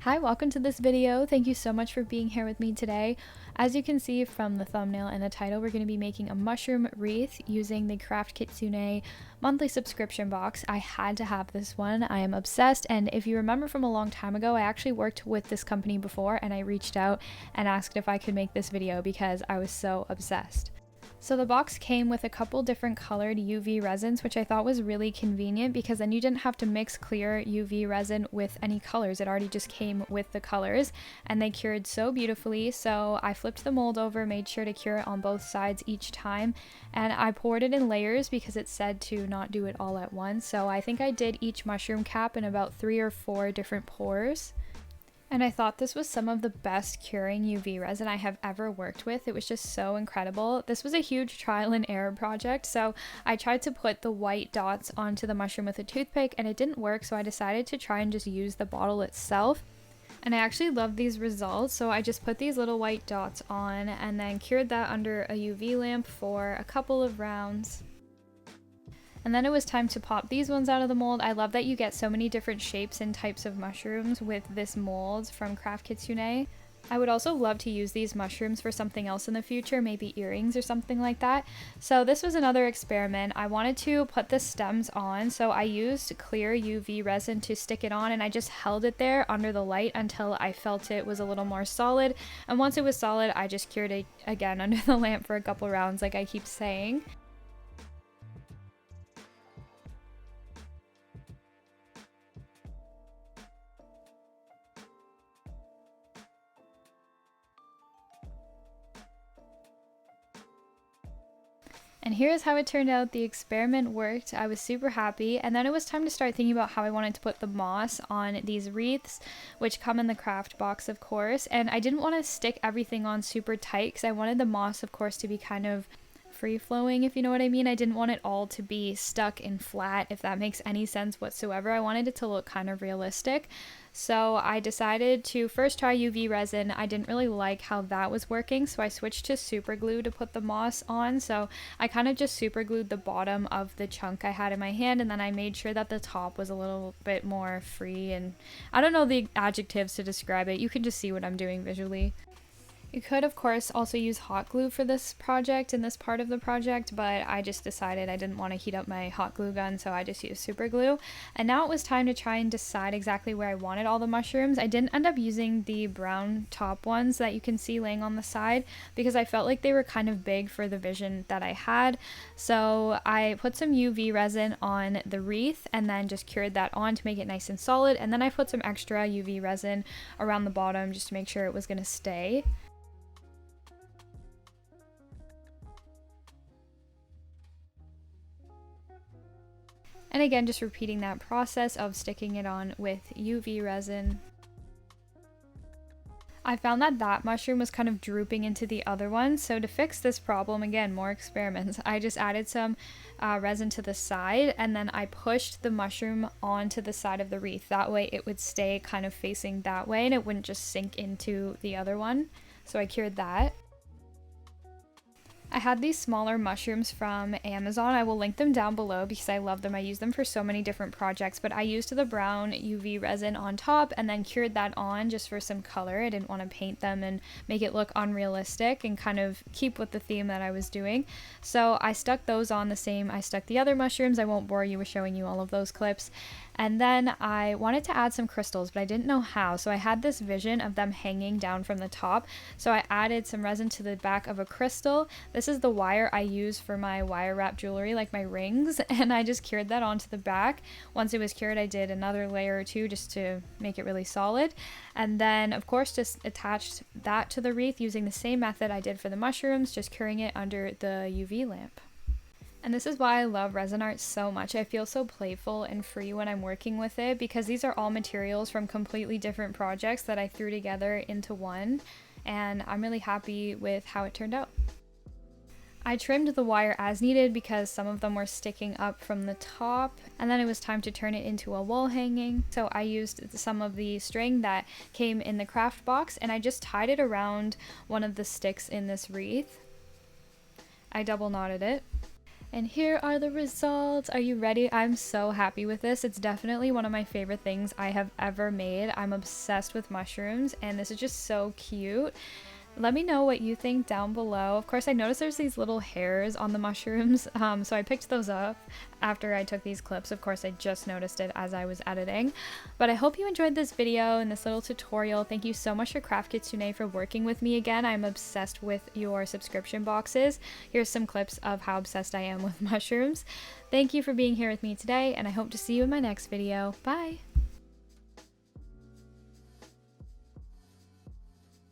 Hi, welcome to this video. Thank you so much for being here with me today. As you can see from the thumbnail and the title, we're going to be making a mushroom wreath using the CraftKitsune monthly subscription box. I had to have this one. I am obsessed, and if you remember from a long time ago, I actually worked with this company before and I reached out and asked if I could make this video because I was so obsessed. So the box came with a couple different colored UV resins, which I thought was really convenient because then you didn't have to mix clear UV resin with any colors. It already just came with the colors, and they cured so beautifully. So I flipped the mold over, made sure to cure it on both sides each time, and I poured it in layers because it said to not do it all at once. So I think I did each mushroom cap in about 3 or 4 different pours. And I thought this was some of the best curing UV resin I have ever worked with. It was just so incredible. This was a huge trial and error project, so I tried to put the white dots onto the mushroom with a toothpick and it didn't work, so I decided to try and just use the bottle itself. And I actually love these results, so I just put these little white dots on and then cured that under a UV lamp for a couple of rounds. And then it was time to pop these ones out of the mold. I love that you get so many different shapes and types of mushrooms with this mold from CraftKitsune. I would also love to use these mushrooms for something else in the future, maybe earrings or something like that. So this was another experiment. I wanted to put the stems on, so I used clear UV resin to stick it on, and I just held it there under the light until I felt it was a little more solid. And once it was solid, I just cured it again under the lamp for a couple rounds, like I keep saying. And here's how it turned out. The experiment worked. I was super happy. And then it was time to start thinking about how I wanted to put the moss on these wreaths, which come in the craft box, of course. And I didn't want to stick everything on super tight because I wanted the moss, of course, to be kind of free-flowing, if you know what I mean. I didn't want it all to be stuck and flat, if that makes any sense whatsoever. I wanted it to look kind of realistic. So I decided to first try UV resin. I didn't really like how that was working, so I switched to super glue to put the moss on. So I kind of just super glued the bottom of the chunk I had in my hand, and then I made sure that the top was a little bit more free, and I don't know the adjectives to describe it. You can just see what I'm doing visually. You could, of course, also use hot glue for this project and this part of the project, but I just decided I didn't want to heat up my hot glue gun, so I just used super glue. And now it was time to try and decide exactly where I wanted all the mushrooms. I didn't end up using the brown top ones that you can see laying on the side because I felt like they were kind of big for the vision that I had. So I put some UV resin on the wreath and then just cured that on to make it nice and solid. And then I put some extra UV resin around the bottom just to make sure it was going to stay. And again, just repeating that process of sticking it on with UV resin. I found that that mushroom was kind of drooping into the other one, so to fix this problem, again, more experiments, I just added some resin to the side and then I pushed the mushroom onto the side of the wreath. That way it would stay kind of facing that way and it wouldn't just sink into the other one. So I cured that. I had these smaller mushrooms from Amazon. I will link them down below because I love them. I use them for so many different projects, but I used the brown UV resin on top and then cured that on just for some color. I didn't want to paint them and make it look unrealistic and kind of keep with the theme that I was doing. So I stuck those on the same I stuck the other mushrooms. I won't bore you with showing you all of those clips. And then I wanted to add some crystals, but I didn't know how. So I had this vision of them hanging down from the top. So I added some resin to the back of a crystal. This is the wire I use for my wire wrap jewelry, like my rings, and I just cured that onto the back. Once it was cured, I did another layer or two just to make it really solid. And then, of course, just attached that to the wreath using the same method I did for the mushrooms, just curing it under the UV lamp. And this is why I love resin art so much. I feel so playful and free when I'm working with it because these are all materials from completely different projects that I threw together into one, and I'm really happy with how it turned out. I trimmed the wire as needed because some of them were sticking up from the top, and then it was time to turn it into a wall hanging. So I used some of the string that came in the craft box and I just tied it around one of the sticks in this wreath. I double knotted it. And here are the results. Are you ready? I'm so happy with this. It's definitely one of my favorite things I have ever made. I'm obsessed with mushrooms and this is just so cute. Let me know what you think down below. Of course, I noticed there's these little hairs on the mushrooms, so I picked those up after I took these clips. Of course, I just noticed it as I was editing. But I hope you enjoyed this video and this little tutorial. Thank you so much for CraftKitsune for working with me again. I'm obsessed with your subscription boxes. Here's some clips of how obsessed I am with mushrooms. Thank you for being here with me today, and I hope to see you in my next video. Bye!